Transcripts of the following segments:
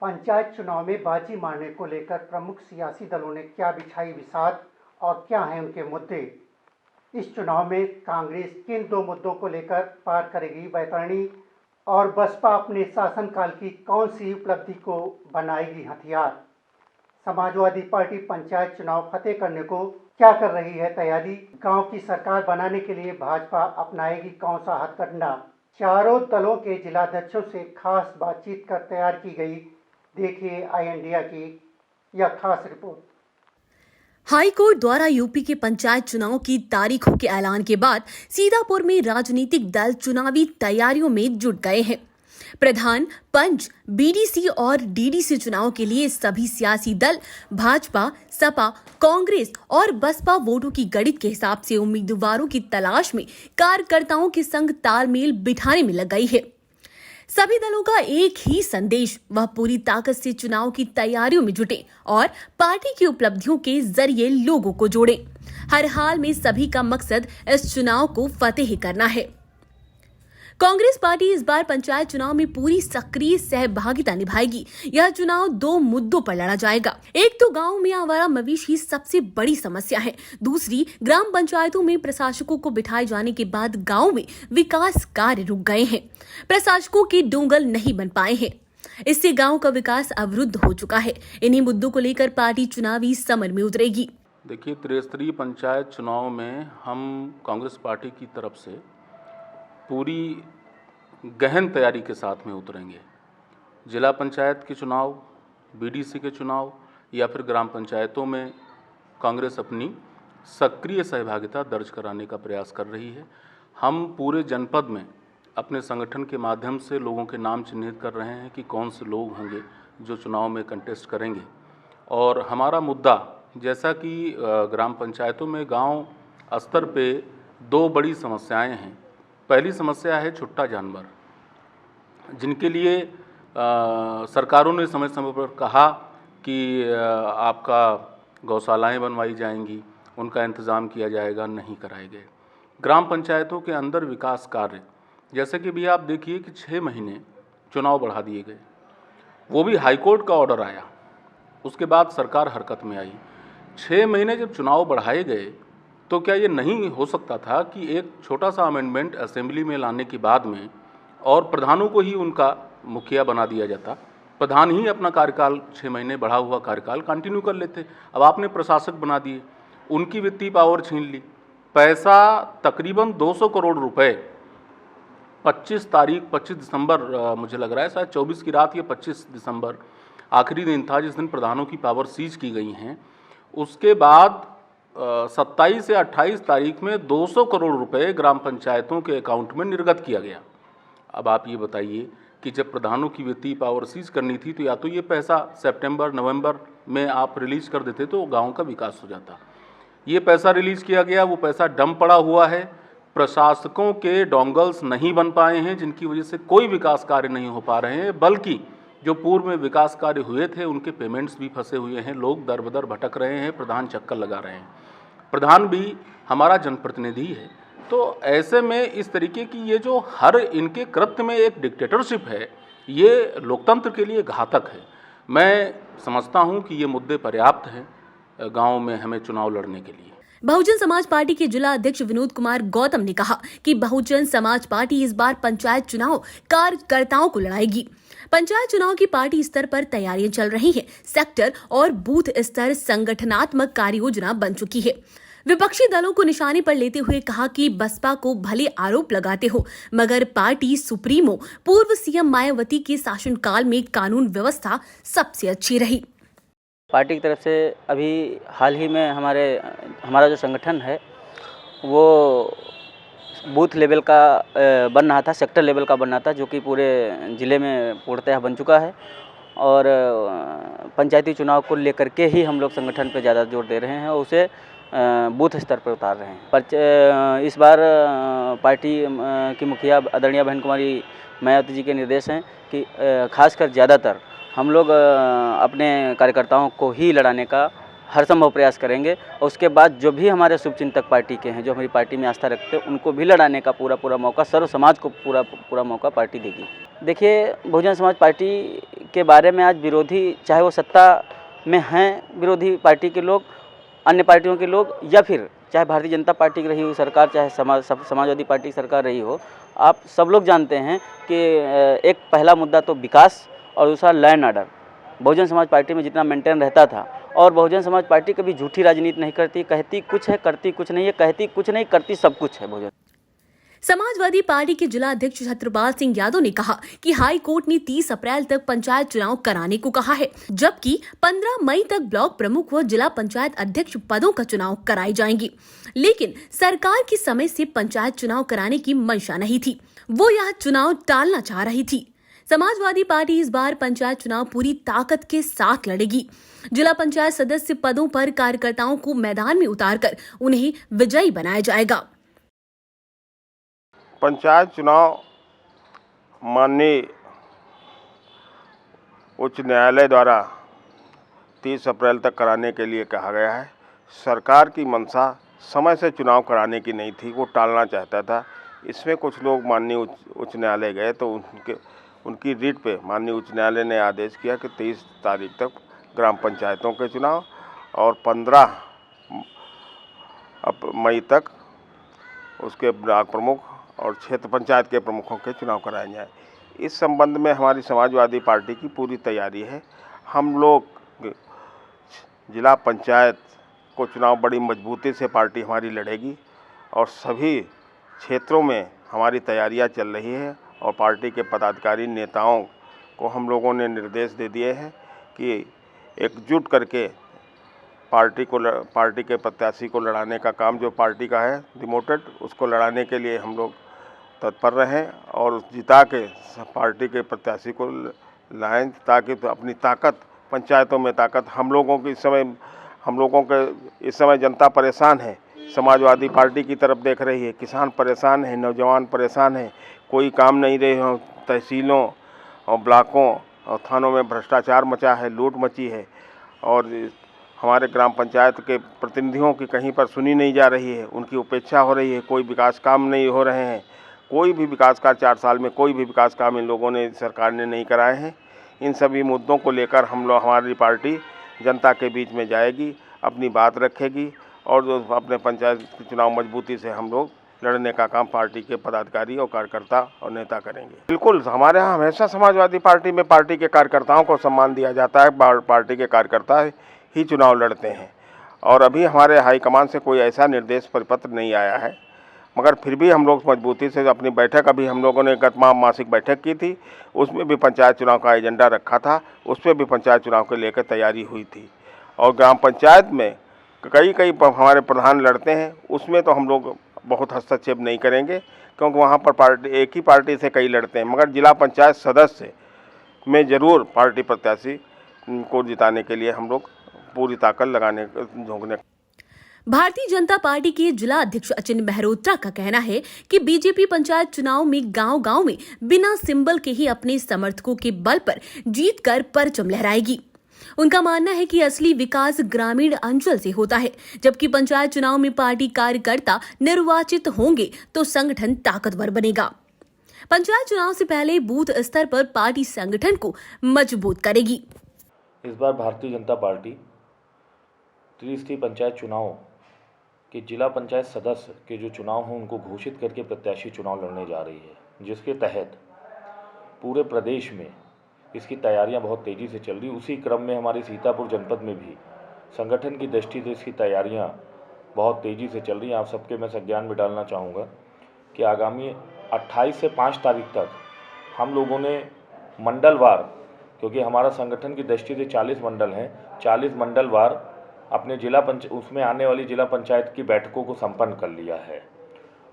पंचायत चुनाव में बाजी मारने को लेकर प्रमुख सियासी दलों ने क्या बिछाई बिसात और क्या हैं उनके मुद्दे। इस चुनाव में कांग्रेस किन दो मुद्दों को लेकर पार करेगी बैतरणी और बसपा अपने शासनकाल की कौन सी उपलब्धि को बनाएगी हथियार। समाजवादी पार्टी पंचायत चुनाव फतेह करने को क्या कर रही है तैयारी। गांव की सरकार बनाने के लिए भाजपा अपनाएगी कौन सा हथकंडा। चारों दलों के जिलाध्यक्षों से खास बातचीत कर तैयार की गई, देखिए आई इंडिया की यह खास रिपोर्ट। हाई कोर्ट द्वारा यूपी के पंचायत चुनाव की तारीखों के ऐलान के बाद सीतापुर में राजनीतिक दल चुनावी तैयारियों में जुट गए हैं। प्रधान, पंच, बीडीसी और डीडीसी चुनाव के लिए सभी सियासी दल भाजपा, सपा, कांग्रेस और बसपा वोटों की गणित के हिसाब से उम्मीदवारों की तलाश में कार्यकर्ताओं के संग तालमेल बिठाने में लग गई है। सभी दलों का एक ही संदेश, वह पूरी ताकत से चुनाव की तैयारियों में जुटे और पार्टी की उपलब्धियों के जरिए लोगों को जोड़े। हर हाल में सभी का मकसद इस चुनाव को फतेह करना है। कांग्रेस पार्टी इस बार पंचायत चुनाव में पूरी सक्रिय सहभागिता निभाएगी। यह चुनाव दो मुद्दों पर लड़ा जाएगा। एक तो गांव में आवारा मवेशी सबसे बड़ी समस्या है। दूसरी, ग्राम पंचायतों में प्रशासकों को बिठाए जाने के बाद गांव में विकास कार्य रुक गए हैं। प्रशासकों के डोंगल नहीं बन पाए हैं। इससे गांव का विकास अवरुद्ध हो चुका है। इन्हीं मुद्दों को लेकर पार्टी चुनावी समर में उतरेगी। देखिए, त्रिस्तरीय पंचायत चुनाव में हम कांग्रेस पार्टी की तरफ से पूरी गहन तैयारी के साथ में उतरेंगे। जिला पंचायत के चुनाव, बीडीसी के चुनाव या फिर ग्राम पंचायतों में कांग्रेस अपनी सक्रिय सहभागिता दर्ज कराने का प्रयास कर रही है। हम पूरे जनपद में अपने संगठन के माध्यम से लोगों के नाम चिन्हित कर रहे हैं कि कौन से लोग होंगे जो चुनाव में कंटेस्ट करेंगे। और हमारा मुद्दा, जैसा कि ग्राम पंचायतों में गांव स्तर पे दो बड़ी समस्याएं हैं। पहली समस्या है छुट्टा जानवर, जिनके लिए सरकारों ने समय समय पर कहा कि आपका गौशालाएं बनवाई जाएंगी, उनका इंतज़ाम किया जाएगा, नहीं कराए गए। ग्राम पंचायतों के अंदर विकास कार्य, जैसे कि भी आप देखिए कि 6 महीने चुनाव बढ़ा दिए गए, वो भी हाईकोर्ट का ऑर्डर आया, उसके बाद सरकार हरकत में आई। 6 महीने जब चुनाव बढ़ाए गए तो क्या ये नहीं हो सकता था कि एक छोटा सा अमेंडमेंट असेंबली में लाने के बाद में और प्रधानों को ही उनका मुखिया बना दिया जाता, प्रधान ही अपना कार्यकाल 6 महीने बढ़ा हुआ कार्यकाल कंटिन्यू कर लेते। अब आपने प्रशासक बना दिए, उनकी वित्तीय पावर छीन ली। पैसा तकरीबन 200 करोड़ रुपए 25 दिसंबर, मुझे लग रहा है शायद 24 की रात या 25 दिसंबर आखिरी दिन था जिस दिन प्रधानों की पावर सीज की गई हैं। उसके बाद 27 या 28 तारीख में 200 करोड़ रुपए ग्राम पंचायतों के अकाउंट में निर्गत किया गया। अब आप ये बताइए कि जब प्रधानों की वित्तीय पावर सीज करनी थी तो या तो ये पैसा सितंबर नवंबर में आप रिलीज कर देते तो गांव का विकास हो जाता। ये पैसा रिलीज किया गया, वो पैसा डंप पड़ा हुआ है। प्रशासकों के डोंगल्स नहीं बन पाए हैं, जिनकी वजह से कोई विकास कार्य नहीं हो पा रहे हैं, बल्कि जो पूर्व में विकास कार्य हुए थे उनके पेमेंट्स भी फंसे हुए हैं। लोग दर बदर भटक रहे हैं, प्रधान चक्कर लगा रहे हैं। प्रधान भी हमारा जनप्रतिनिधि है। तो ऐसे में इस तरीके की ये जो हर इनके कृत्य में एक डिक्टेटरशिप है, ये लोकतंत्र के लिए घातक है। मैं समझता हूँ कि ये मुद्दे पर्याप्त हैं गाँव में हमें चुनाव लड़ने के लिए। बहुजन समाज पार्टी के जिला अध्यक्ष विनोद कुमार गौतम ने कहा कि बहुजन समाज पार्टी इस बार पंचायत चुनाव कार्यकर्ताओं को लड़ाएगी। पंचायत चुनाव की पार्टी स्तर पर तैयारियां चल रही हैं। सेक्टर और बूथ स्तर संगठनात्मक कार्य योजना बन चुकी है। विपक्षी दलों को निशाने पर लेते हुए कहा कि बसपा को भले आरोप लगाते हो, मगर पार्टी सुप्रीमो पूर्व सीएम मायावती के शासनकाल में कानून व्यवस्था सबसे अच्छी रही। पार्टी की तरफ से अभी हाल ही में हमारा जो संगठन है वो बूथ लेवल का बन रहा था, सेक्टर लेवल का बन रहा था, जो कि पूरे ज़िले में पूर्णतः बन चुका है। और पंचायती चुनाव को लेकर के ही हम लोग संगठन पे ज़्यादा जोर दे रहे हैं और उसे बूथ स्तर पर उतार रहे हैं। पर इस बार पार्टी की मुखिया आदरणीय बहन कुमारी मायावती जी के निर्देश हैं कि खासकर ज़्यादातर हम लोग अपने कार्यकर्ताओं को ही लड़ाने का हर संभव प्रयास करेंगे और उसके बाद जो भी हमारे शुभचिंतक पार्टी के हैं, जो हमारी पार्टी में आस्था रखते हैं, उनको भी लड़ाने का पूरा मौका सर्व समाज को पूरा मौका पार्टी देगी। देखिए, बहुजन समाज पार्टी के बारे में आज विरोधी, चाहे वो सत्ता में हैं विरोधी पार्टी के लोग, अन्य पार्टियों के लोग, या फिर चाहे भारतीय जनता पार्टी की रही हुई सरकार, चाहे समाजवादी पार्टी की सरकार रही हो, आप सब लोग जानते हैं कि एक पहला मुद्दा तो विकास और दूसरा land order Bahujan Samaj party में जितना मेंटेन रहता था। और बहुजन समाज पार्टी कभी झूठी राजनीति नहीं करती, कहती कुछ है करती कुछ नहीं है, कहती कुछ नहीं करती सब कुछ है बहुजन। समाजवादी पार्टी के जिला अध्यक्ष छत्रपाल सिंह यादव ने कहा कि हाई कोर्ट ने 30 अप्रैल तक पंचायत चुनाव कराने को कहा है, जबकि 15 मई तक ब्लॉक प्रमुख व जिला पंचायत अध्यक्ष पदों का चुनाव कराई जाएंगी। लेकिन सरकार की समय से पंचायत चुनाव कराने की मंशा नहीं थी, वो यह चुनाव टालना चाह रही थी। समाजवादी पार्टी इस बार पंचायत चुनाव पूरी ताकत के साथ लड़ेगी। जिला पंचायत सदस्य पदों पर कार्यकर्ताओं को मैदान में उतारकर उन्हें विजयी बनाया जाएगा। पंचायत चुनाव माननीय उच्च न्यायालय द्वारा 30 अप्रैल तक कराने के लिए कहा गया है। सरकार की मंशा समय से चुनाव कराने की नहीं थी, वो टालना चाहता था। इसमें कुछ लोग माननीय उच्च न्यायालय गए तो उनकी रीट पे माननीय उच्च न्यायालय ने आदेश किया कि 23 तारीख तक ग्राम पंचायतों के चुनाव और 15 मई तक उसके ब्लॉक प्रमुख और क्षेत्र पंचायत के प्रमुखों के चुनाव कराए जाए। इस संबंध में हमारी समाजवादी पार्टी की पूरी तैयारी है। हम लोग जिला पंचायत को चुनाव बड़ी मजबूती से पार्टी हमारी लड़ेगी और सभी क्षेत्रों में हमारी तैयारियां चल रही है और पार्टी के पदाधिकारी नेताओं को हम लोगों ने निर्देश दे दिए हैं कि एकजुट करके पार्टी के प्रत्याशी को लड़ाने का काम जो पार्टी का है डिमोटेड, उसको लड़ाने के लिए हम लोग तत्पर रहें और जिता के पार्टी के प्रत्याशी को लाएं, ताकि तो अपनी ताकत पंचायतों में ताकत हम लोगों के इस समय जनता परेशान है, समाजवादी पार्टी की तरफ देख रही है, किसान परेशान है, नौजवान परेशान है, कोई काम नहीं रहे हो, तहसीलों और ब्लॉकों और थानों में भ्रष्टाचार मचा है, लूट मची है और हमारे ग्राम पंचायत के प्रतिनिधियों की कहीं पर सुनी नहीं जा रही है, उनकी उपेक्षा हो रही है, कोई विकास काम नहीं हो रहे हैं, कोई भी विकास कार्य 4 साल में कोई भी विकास काम इन लोगों ने सरकार ने नहीं कराए हैं। इन सभी मुद्दों को लेकर हमारी पार्टी जनता के बीच में जाएगी, अपनी बात रखेगी और जो अपने पंचायत चुनाव मजबूती से हम लोग लड़ने का काम पार्टी के पदाधिकारी और कार्यकर्ता और नेता करेंगे। बिल्कुल, हमारे यहाँ हमेशा समाजवादी पार्टी में पार्टी के कार्यकर्ताओं को सम्मान दिया जाता है, पार्टी के कार्यकर्ता ही चुनाव लड़ते हैं और अभी हमारे हाईकमान से कोई ऐसा निर्देश परिपत्र नहीं आया है, मगर फिर भी हम लोग मजबूती से अपनी बैठक, अभी हम लोगों ने गत मासिक बैठक की थी, उसमें भी पंचायत चुनाव का एजेंडा रखा था, उसमें भी पंचायत चुनाव को लेकर तैयारी हुई थी और ग्राम पंचायत में कई हमारे प्रधान लड़ते हैं, उसमें तो हम लोग बहुत हस्तक्षेप नहीं करेंगे क्योंकि वहाँ पर एक ही पार्टी से कई लड़ते हैं, मगर जिला पंचायत सदस्य में ज़रूर पार्टी प्रत्याशी को जिताने के लिए हम लोग पूरी ताकत लगाने झोंकने। भारतीय जनता पार्टी के जिला अध्यक्ष अचिन मेहरोत्रा का कहना है कि बीजेपी पंचायत चुनाव में गांव-गांव में बिना सिंबल के ही अपने समर्थकों के बल पर जीतकर परचम लहराएगी। उनका मानना है कि असली विकास ग्रामीण अंचल से होता है, जबकि पंचायत चुनाव में पार्टी कार्यकर्ता निर्वाचित होंगे तो संगठन ताकतवर बनेगा। पंचायत चुनाव से पहले बूथ स्तर पर पार्टी संगठन को मजबूत करेगी। इस बार भारतीय जनता पार्टी त्रिस्तरीय पंचायत चुनाव के जिला पंचायत सदस्य के जो चुनाव हैं उनको घोषित करके प्रत्याशी चुनाव लड़ने जा रही है, जिसके तहत पूरे प्रदेश में इसकी तैयारियां बहुत तेज़ी से चल रही। उसी क्रम में हमारे सीतापुर जनपद में भी संगठन की दृष्टि से इसकी तैयारियां बहुत तेज़ी से चल रही हैं। आप सबके मैं संज्ञान में डालना चाहूँगा कि आगामी 28 से 5 तारीख तक हम लोगों ने मंडलवार, क्योंकि हमारा संगठन की दृष्टि से 40 मंडल हैं, 40 मंडलवार अपने उसमें आने वाली जिला पंचायत की बैठकों को संपन्न कर लिया है।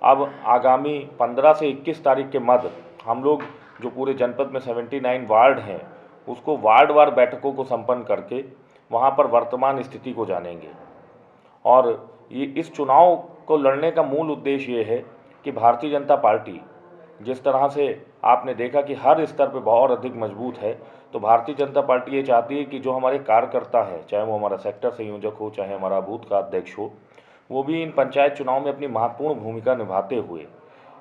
अब आगामी 15 से 21 तारीख के मध्य हम लोग जो पूरे जनपद में 79 वार्ड हैं उसको वार्डवार बैठकों को संपन्न करके वहां पर वर्तमान स्थिति को जानेंगे। और ये इस चुनाव को लड़ने का मूल उद्देश्य ये है कि भारतीय जनता पार्टी जिस तरह से आपने देखा कि हर स्तर पे बहुत अधिक मजबूत है, तो भारतीय जनता पार्टी ये चाहती है कि जो हमारे कार्यकर्ता हैं, चाहे वो हमारा सेक्टर संयोजक हो, चाहे हमारा बूथ का अध्यक्ष हो, वो भी इन पंचायत चुनाव में अपनी महत्वपूर्ण भूमिका निभाते हुए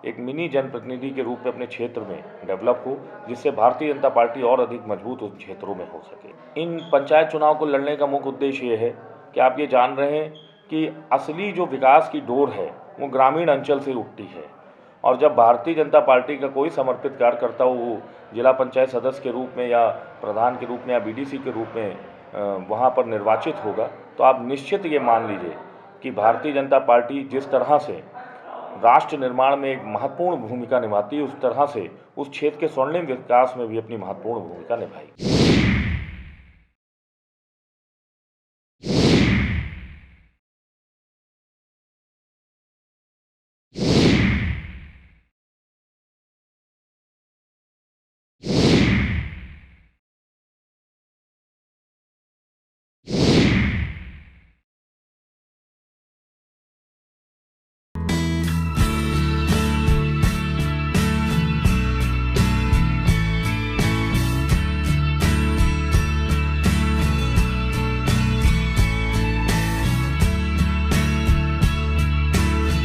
एक मिनी जनप्रतिनिधि के रूप में अपने क्षेत्र में डेवलप हो, जिससे भारतीय जनता पार्टी और अधिक मजबूत उन क्षेत्रों में हो सके। इन पंचायत चुनाव को लड़ने का मुख्य उद्देश्य ये है कि आप ये जान रहे हैं कि असली जो विकास की डोर है वो ग्रामीण अंचल से उठती है, और जब भारतीय जनता पार्टी का कोई समर्पित कार्यकर्ता वो जिला पंचायत सदस्य के रूप में या प्रधान के रूप में या बीडीसी के रूप में वहाँ पर निर्वाचित होगा, तो आप निश्चित ये मान लीजिए कि भारतीय जनता पार्टी जिस तरह से राष्ट्र निर्माण में एक महत्वपूर्ण भूमिका निभाती है, उस तरह से उस क्षेत्र के स्वर्णिम विकास में भी अपनी महत्वपूर्ण भूमिका निभाई।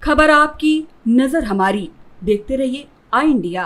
खबर आपकी, नजर हमारी। देखते रहिए आई इंडिया।